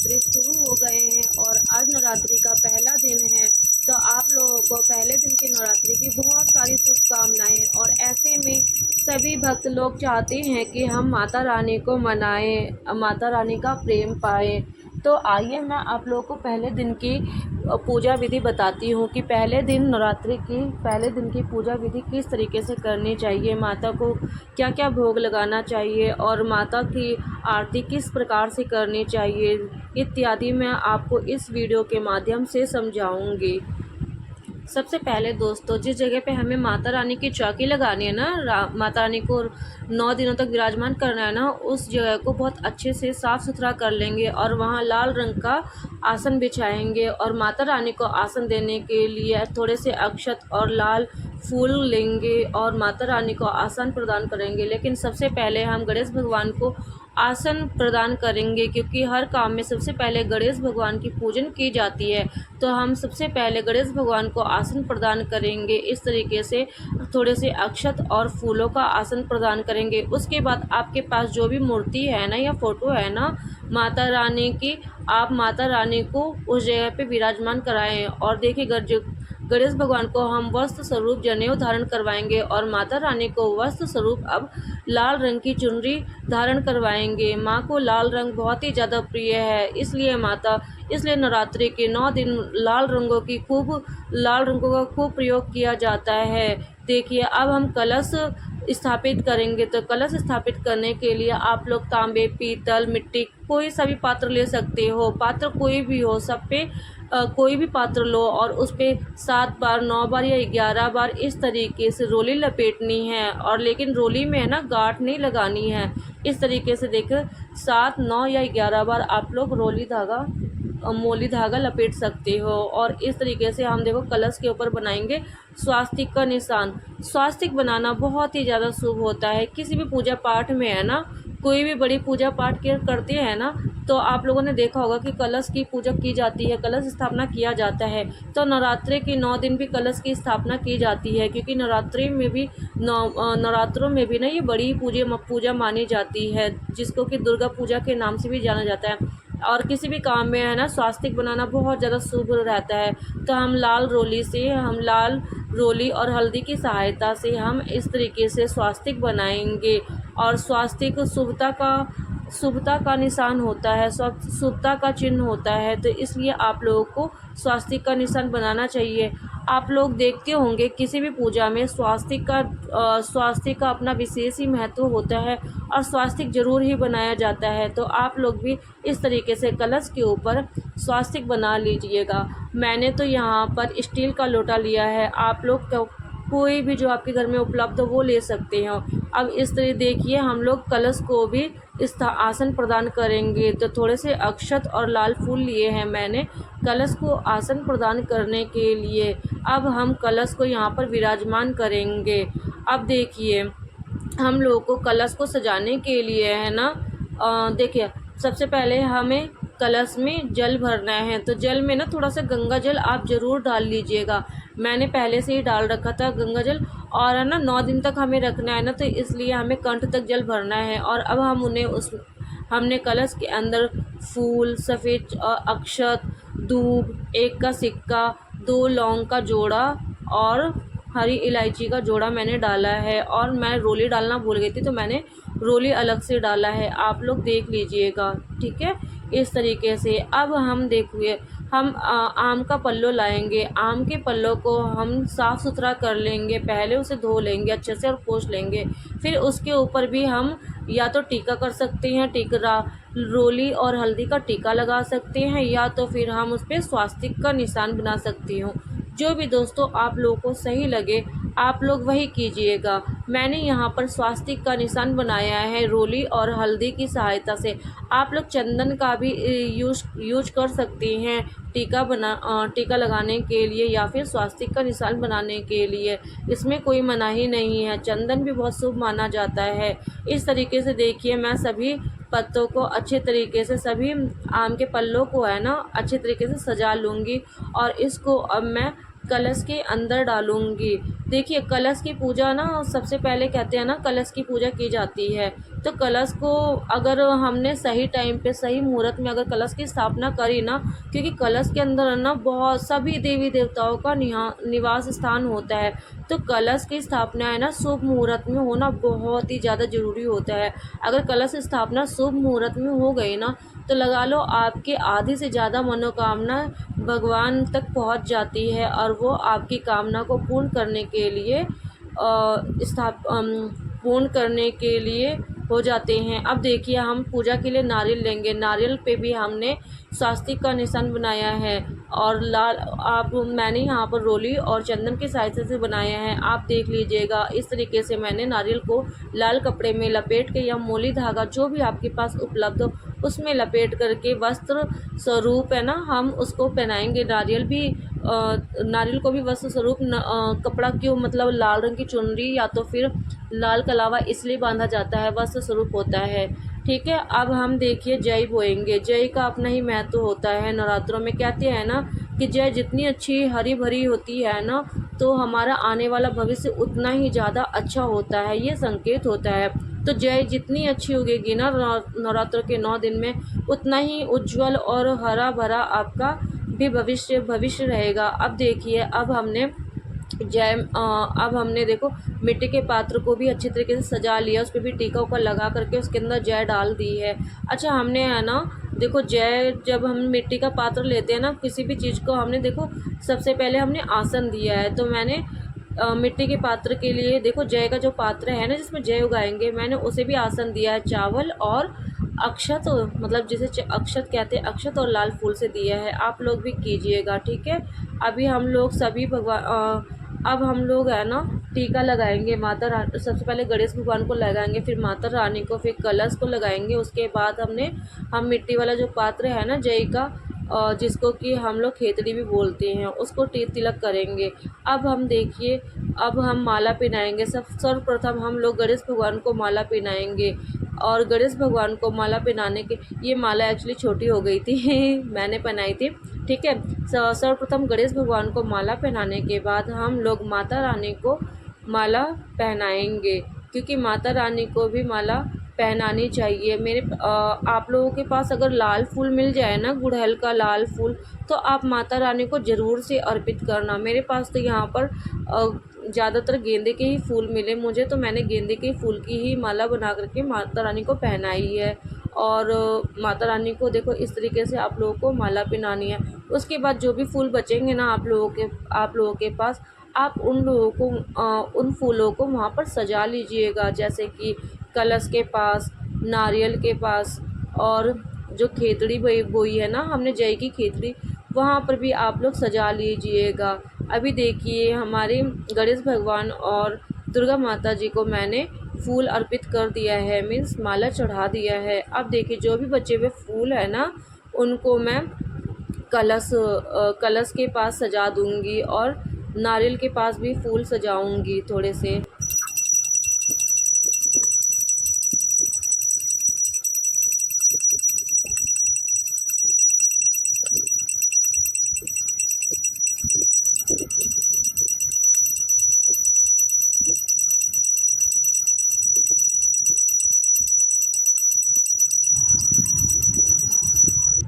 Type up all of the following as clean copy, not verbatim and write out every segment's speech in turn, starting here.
नवरात्रि शुरू हो गए हैं और आज नवरात्रि का पहला दिन है। तो आप लोगों को पहले दिन की नवरात्रि की बहुत सारी शुभकामनाएं। और ऐसे में सभी भक्त लोग चाहते हैं कि हम माता रानी को मनाएं, माता रानी का प्रेम पाएं। तो आइए मैं आप लोगों को पहले दिन की पूजा विधि बताती हूँ कि पहले दिन नवरात्रि की पहले दिन की पूजा विधि किस तरीके से करनी चाहिए, माता को क्या क्या भोग लगाना चाहिए और माता की आरती किस प्रकार से करनी चाहिए इत्यादि मैं आपको इस वीडियो के माध्यम से समझाऊंगी। सबसे पहले दोस्तों, जिस जगह पे हमें माता रानी की चौकी लगानी है ना, माता रानी को 9 दिनों तक विराजमान करना है ना, उस जगह को बहुत अच्छे से साफ़ सुथरा कर लेंगे और वहाँ लाल रंग का आसन बिछाएंगे। और माता रानी को आसन देने के लिए थोड़े से अक्षत और लाल फूल लेंगे और माता रानी को आसन प्रदान करेंगे। लेकिन सबसे पहले हम गणेश भगवान को आसन प्रदान करेंगे, क्योंकि हर काम में सबसे पहले गणेश भगवान की पूजन की जाती है। तो हम सबसे पहले गणेश भगवान को आसन प्रदान करेंगे। इस तरीके से थोड़े से अक्षत और फूलों का आसन प्रदान करेंगे। उसके बाद आपके पास जो भी मूर्ति है ना या फोटो है ना माता रानी की, आप माता रानी को उस जगह पे विराजमान कराएं। और देखिए, गणेश भगवान को हम वस्त्र स्वरूप जनेऊ धारण करवाएंगे और माता रानी को वस्त्र स्वरूप अब लाल रंग की चुनरी धारण करवाएंगे। माँ को लाल रंग बहुत ही ज़्यादा प्रिय है, इसलिए नवरात्रि के 9 दिन लाल रंगों का खूब प्रयोग किया जाता है। देखिए, अब हम कलश स्थापित करेंगे। तो कलश स्थापित करने के लिए आप लोग तांबे, पीतल, मिट्टी कोई सा भी पात्र ले सकते हो। पात्र कोई भी हो, सब पे कोई भी पात्र लो और उस पे 7 बार, 9 बार या 11 बार इस तरीके से रोली लपेटनी है। और लेकिन रोली में है ना गांठ नहीं लगानी है। इस तरीके से देखो 7, 9 या 11 बार आप लोग मोली धागा लपेट सकते हो। और इस तरीके से हम देखो कलश के ऊपर बनाएंगे स्वास्तिक का निशान। स्वास्तिक बनाना बहुत ही ज़्यादा शुभ होता है। किसी भी पूजा पाठ में है ना, कोई भी बड़ी पूजा पाठ करते हैं ना, तो आप लोगों ने देखा होगा कि कलश की पूजा की जाती है, कलश स्थापना किया जाता है। तो नवरात्रि के 9 दिन भी कलश की स्थापना की जाती है, क्योंकि नवरात्रों में भी ना ये बड़ी पूजा मानी जाती है, जिसको कि दुर्गा पूजा के नाम से भी जाना जाता है। और किसी भी काम में है ना स्वास्तिक बनाना बहुत ज़्यादा शुभ रहता है। तो हम लाल रोली और हल्दी की सहायता से हम इस तरीके से स्वास्तिक बनाएंगे। और स्वास्तिक शुभता का निशान होता है, शुभता का चिन्ह होता है। तो इसलिए आप लोगों को स्वास्तिक का निशान बनाना चाहिए। आप लोग देखते होंगे किसी भी पूजा में स्वास्तिक का अपना विशेष ही महत्व होता है और स्वास्तिक जरूर ही बनाया जाता है। तो आप लोग भी इस तरीके से कलश के ऊपर स्वास्तिक बना लीजिएगा। मैंने तो यहाँ पर स्टील का लोटा लिया है, आप लोग कोई भी जो आपके घर में उपलब्ध हो वो ले सकते हो। अब इस तरह देखिए, हम लोग कलश को भी इस आसन प्रदान करेंगे। तो थोड़े से अक्षत और लाल फूल लिए हैं मैंने कलश को आसन प्रदान करने के लिए। अब हम कलश को यहाँ पर विराजमान करेंगे। अब देखिए, हम लोगों को कलश को सजाने के लिए है ना, देखिए सबसे पहले हमें कलश में जल भरना है। तो जल में ना थोड़ा सा गंगा जल आप ज़रूर डाल लीजिएगा। मैंने पहले से ही डाल रखा था गंगा जल। और है ना 9 दिन तक हमें रखना है ना, तो इसलिए हमें कंठ तक जल भरना है। और अब हमने कलश के अंदर फूल, सफ़ेद अक्षत, दूब, 1 का सिक्का, 2 लौंग का जोड़ा और हरी इलायची का जोड़ा मैंने डाला है। और मैं रोली डालना भूल गई थी, तो मैंने रोली अलग से डाला है, आप लोग देख लीजिएगा, ठीक है। इस तरीके से अब हम देखिए, हम आम का पल्लो लाएंगे। आम के पल्लो को हम साफ़ सुथरा कर लेंगे, पहले उसे धो लेंगे अच्छे से और पोंछ लेंगे। फिर उसके ऊपर भी हम या तो टीका कर सकते हैं, रोली और हल्दी का टीका लगा सकते हैं, या तो फिर हम उस पर स्वास्तिक का निशान बना सकती हूँ। जो भी दोस्तों आप लोगों को सही लगे आप लोग वही कीजिएगा। मैंने यहाँ पर स्वास्तिक का निशान बनाया है रोली और हल्दी की सहायता से। आप लोग चंदन का भी यूज कर सकते हैं टीका लगाने के लिए या फिर स्वास्तिक का निशान बनाने के लिए। इसमें कोई मनाही नहीं है, चंदन भी बहुत शुभ माना जाता है। इस तरीके से देखिए, मैं सभी पत्तों को अच्छे तरीके से, सभी आम के पल्लों को है ना अच्छे तरीके से सजा लूँगी। और इसको अब मैं कलश के अंदर डालूंगी। देखिए कलश की पूजा ना सबसे पहले कहते हैं ना कलश की पूजा की जाती है, तो कलश को अगर हमने सही टाइम पे सही मुहूर्त में अगर कलश की स्थापना करी ना, क्योंकि कलश के अंदर ना बहुत सभी देवी देवताओं का निवास स्थान होता है, तो कलश की स्थापना है ना शुभ मुहूर्त में होना बहुत ही ज़्यादा ज़रूरी होता है। अगर कलश स्थापना शुभ मुहूर्त में हो गई ना, तो लगा लो आपके आधी से ज़्यादा मनोकामना भगवान तक पहुंच जाती है और वो आपकी कामना को पूर्ण करने के लिए पूर्ण करने के लिए हो जाते हैं। अब देखिए हम पूजा के लिए नारियल लेंगे, नारियल पे भी हमने स्वास्तिक का निशान बनाया है और लाल मैंने यहाँ पर रोली और चंदन के सहायता से बनाया है। आप देख लीजिएगा इस तरीके से मैंने नारियल को लाल कपड़े में लपेट के या मोली धागा जो भी आपके पास उपलब्ध हो उसमें लपेट करके वस्त्र स्वरूप है ना हम उसको पहनाएंगे। नारियल को भी वस्त्र स्वरूप कपड़ा क्यों मतलब लाल रंग की चुनरी या तो फिर लाल कलावा इसलिए बांधा जाता है, वस्त्र स्वरूप होता है। ठीक है, अब हम देखिए जय बोएंगे। जय का अपना ही महत्व होता है। नवरात्रों में कहते हैं ना कि जय जितनी अच्छी हरी भरी होती है ना, तो हमारा आने वाला भविष्य उतना ही ज़्यादा अच्छा होता है, ये संकेत होता है। तो जय जितनी अच्छी उगेगी ना नवरात्र के 9 दिन में, उतना ही उज्जवल और हरा भरा आपका भी भविष्य रहेगा। अब देखिए अब हमने देखो मिट्टी के पात्र को भी अच्छी तरीके से सजा लिया, उस पर भी टीका उका लगा करके उसके अंदर जय डाल दी है। अच्छा हमने है ना देखो जय जब हम मिट्टी का पात्र लेते हैं ना किसी भी चीज़ को, हमने देखो सबसे पहले हमने आसन दिया है। तो मैंने मिट्टी के पात्र के लिए देखो जय का जो पात्र है ना जिसमें जय उगाएंगे, मैंने उसे भी आसन दिया है चावल और अक्षत, मतलब जिसे अक्षत कहते हैं, अक्षत और लाल फूल से दिया है। आप लोग भी कीजिएगा। ठीक है, अभी हम लोग सभी अब हम लोग है ना टीका लगाएंगे माता रानी, सबसे पहले गणेश भगवान को लगाएंगे, फिर माता रानी को, फिर कलश को लगाएंगे। उसके बाद हम मिट्टी वाला जो पात्र है ना जय का, जिसको कि हम लोग खेतड़ी भी बोलते हैं, उसको तिलक करेंगे। अब हम देखिए अब हम माला पहनाएंगे। सर्वप्रथम हम लोग गणेश भगवान को माला पहनाएंगे और गणेश भगवान को माला पहनाने के, ये माला एक्चुअली छोटी हो गई थी मैंने पहनाई थी। ठीक है, सर्वप्रथम गणेश भगवान को माला पहनाने के बाद हम लोग माता रानी को माला पहनाएंगे, क्योंकि माता रानी को भी माला पहनानी चाहिए। आप लोगों के पास अगर लाल फूल मिल जाए ना, गुड़हल का लाल फूल, तो आप माता रानी को ज़रूर से अर्पित करना। मेरे पास तो यहाँ पर ज़्यादातर गेंदे के ही फूल मिले मुझे, तो मैंने गेंदे के फूल की ही माला बना करके माता रानी को पहनाई है। और माता रानी को देखो इस तरीके से आप लोगों को माला पहनानी है। उसके बाद जो भी फूल बचेंगे ना आप लोगों के पास, आप उन फूलों को वहाँ पर सजा लीजिएगा, जैसे कि कलश के पास, नारियल के पास, और जो खेतड़ी बोई है ना हमने जय की खेतड़ी, वहाँ पर भी आप लोग सजा लीजिएगा। अभी देखिए हमारे गणेश भगवान और दुर्गा माता जी को मैंने फूल अर्पित कर दिया है, मीन्स माला चढ़ा दिया है। अब देखिए जो भी बचे हुए फूल है ना उनको मैं कलश के पास सजा दूंगी और नारियल के पास भी फूल सजाऊंगी थोड़े से।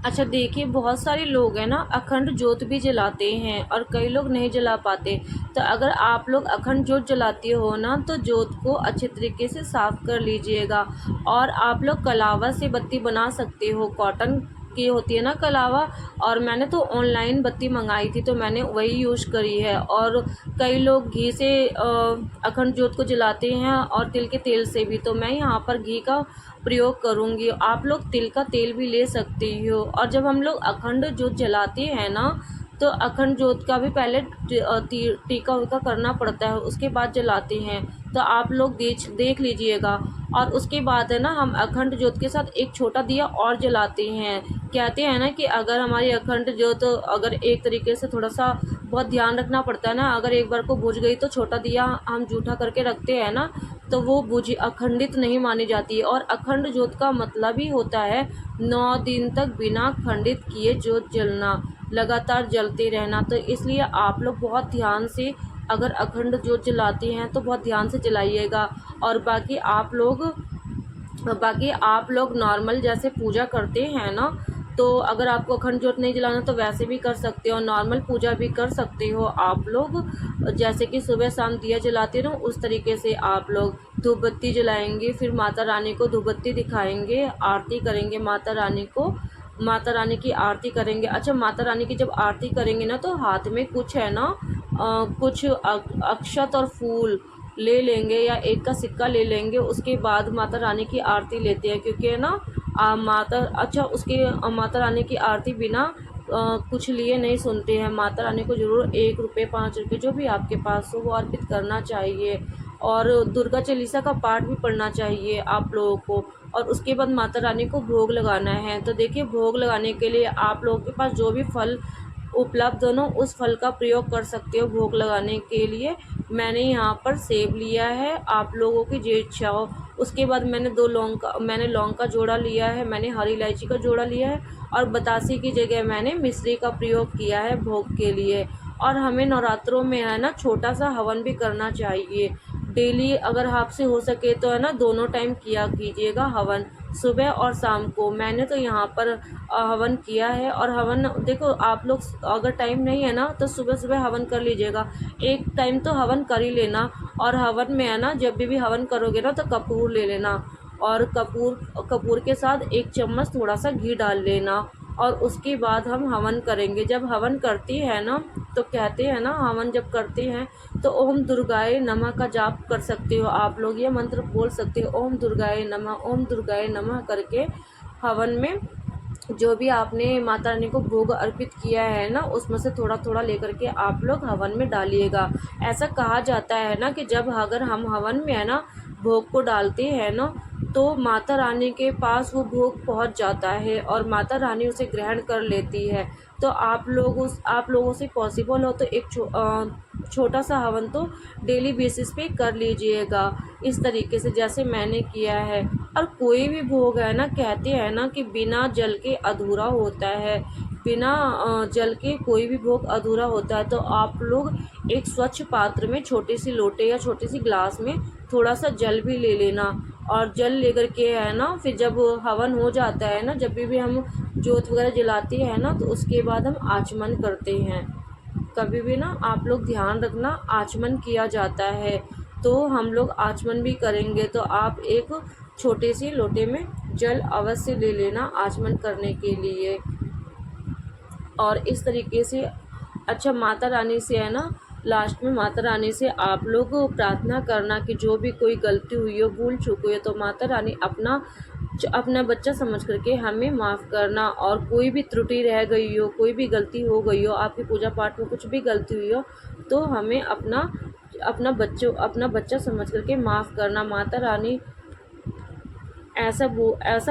अच्छा देखिए बहुत सारे लोग हैं ना अखंड ज्योत भी जलाते हैं और कई लोग नहीं जला पाते। तो अगर आप लोग अखंड ज्योत जलाते हो ना, तो ज्योत को अच्छे तरीके से साफ़ कर लीजिएगा। और आप लोग कलावा से बत्ती बना सकते हो, कॉटन की होती है ना कलावा, और मैंने तो ऑनलाइन बत्ती मंगाई थी तो मैंने वही यूज़ करी है। और कई लोग घी से अखंड ज्योत को जलाते हैं और तिल के तेल से भी, तो मैं यहाँ पर घी का प्रयोग करूँगी। आप लोग तिल का तेल भी ले सकते हो। और जब हम लोग अखंड ज्योत जलाते हैं ना, तो अखंड ज्योत का भी पहले टीका उका करना पड़ता है, उसके बाद जलाते हैं। तो आप लोग देख लीजिएगा। और उसके बाद है ना हम अखंड ज्योत के साथ एक छोटा दिया और जलाते हैं। कहते हैं ना कि अगर हमारी अखंड ज्योत अगर एक तरीके से थोड़ा सा बहुत ध्यान रखना पड़ता है ना, अगर एक बार को बुझ गई तो छोटा दिया हम जूठा करके रखते हैं ना, तो वो अखंडित नहीं मानी जाती है। और अखंड ज्योत का मतलब ही होता है 9 दिन तक बिना खंडित किए ज्योत जलना। लगातार जलते रहना। तो इसलिए आप लोग बहुत ध्यान से अगर अखंड ज्योत जलाते हैं तो बहुत ध्यान से जलाइएगा। और बाकी आप लोग नॉर्मल जैसे पूजा करते हैं ना, तो अगर आपको अखंड ज्योत नहीं जलाना तो वैसे भी कर सकते हो, नॉर्मल पूजा भी कर सकते हो आप लोग। जैसे कि सुबह शाम दिया जलाते हो उस तरीके से आप लोग धूप बत्ती जलाएंगे, फिर माता रानी को धूप बत्ती दिखाएंगे, आरती करेंगे माता रानी को, माता रानी की आरती करेंगे। अच्छा, माता रानी की जब आरती करेंगे ना तो हाथ में कुछ है ना कुछ अक्षत और फूल ले लेंगे या एक का सिक्का ले लेंगे। उसके बाद माता रानी की आरती लेते हैं, क्योंकि है ना माता रानी की आरती बिना कुछ लिए नहीं सुनते हैं। माता रानी को ज़रूर 1 रुपये 5 रुपये जो भी आपके पास हो वो अर्पित करना चाहिए। और दुर्गा चालीसा का पाठ भी पढ़ना चाहिए आप लोगों को। और उसके बाद माता रानी को भोग लगाना है। तो देखिए, भोग लगाने के लिए आप लोगों के पास जो भी फल उपलब्ध हो उस फल का प्रयोग कर सकते हो भोग लगाने के लिए। मैंने यहाँ पर सेब लिया है, आप लोगों की जो इच्छा हो। उसके बाद मैंने लौंग का जोड़ा लिया है, मैंने हरी इलायची का जोड़ा लिया है, और बतासे की जगह मैंने मिश्री का प्रयोग किया है भोग के लिए। और हमें नवरात्रों में है ना छोटा सा हवन भी करना चाहिए डेली, अगर आपसे हो सके तो है ना दोनों टाइम किया कीजिएगा हवन, सुबह और शाम को। मैंने तो यहाँ पर हवन किया है। और हवन देखो, आप लोग अगर टाइम नहीं है ना तो सुबह सुबह हवन कर लीजिएगा, एक टाइम तो हवन कर ही लेना। और हवन में है ना जब भी हवन करोगे ना तो कपूर ले लेना, और कपूर के साथ 1 चम्मच थोड़ा सा घी डाल लेना। और उसके बाद हम हवन करेंगे। जब हवन करती है ना तो कहते हैं ना, हवन जब करते हैं तो ओम दुर्गाए नमः का जाप कर सकते हो आप लोग, ये मंत्र बोल सकते हो, ओम दुर्गाए नमः, ओम दुर्गाए नमः करके हवन में जो भी आपने माता रानी को भोग अर्पित किया है ना उसमें से थोड़ा थोड़ा लेकर के आप लोग हवन में डालिएगा। ऐसा कहा जाता है ना कि जब अगर हम हवन में है ना भोग को डालते हैं ना तो माता रानी के पास वो भोग पहुंच जाता है और माता रानी उसे ग्रहण कर लेती है। तो आप लोगों से पॉसिबल हो तो छोटा सा हवन तो डेली बेसिस पे कर लीजिएगा, इस तरीके से जैसे मैंने किया है। और कोई भी भोग है ना, कहते हैं ना कि बिना जल के अधूरा होता है, बिना जल के कोई भी भोग अधूरा होता है। तो आप लोग एक स्वच्छ पात्र में छोटी सी लोटे या छोटी सी ग्लास में थोड़ा सा जल भी ले लेना, और जल लेकर के है ना फिर जब हवन हो जाता है ना, जब भी हम जोत वगैरह जलाते हैं ना तो उसके बाद हम आचमन करते हैं। कभी भी ना आप लोग ध्यान रखना, आचमन किया जाता है। तो हम लोग आचमन भी करेंगे तो आप एक छोटे से लोटे में जल अवश्य ले लेना आचमन करने के लिए। और इस तरीके से अच्छा, माता रानी से है ना लास्ट में माता रानी से आप लोग प्रार्थना करना कि जो भी कोई गलती हुई हो, भूल चूक हुई हो, तो माता रानी अपना बच्चा समझ करके हमें माफ़ करना। और कोई भी त्रुटि रह गई हो, कोई भी गलती हो गई हो, आपकी पूजा पाठ में कुछ भी गलती हुई हो तो हमें अपना बच्चा समझ करके माफ़ करना। माता रानी ऐसा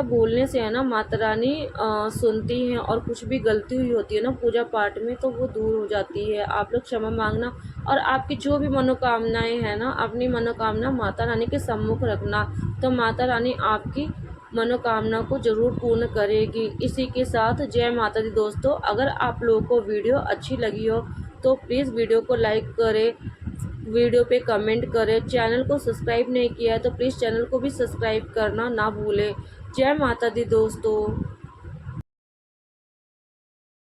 बोलने से है ना माता रानी सुनती हैं, और कुछ भी गलती हुई होती है ना पूजा पाठ में तो वो दूर हो जाती है। आप लोग क्षमा मांगना, और आपकी जो भी मनोकामनाएं हैं ना अपनी मनोकामना माता रानी के सम्मुख रखना, तो माता रानी आपकी मनोकामना को ज़रूर पूर्ण करेगी। इसी के साथ जय माता दी दोस्तों। अगर आप लोगों को वीडियो अच्छी लगी हो तो प्लीज़ वीडियो को लाइक करें, वीडियो पे कमेंट करें, चैनल को सब्सक्राइब नहीं किया है तो प्लीज़ चैनल को भी सब्सक्राइब करना ना भूलें। जय माता दी दोस्तों।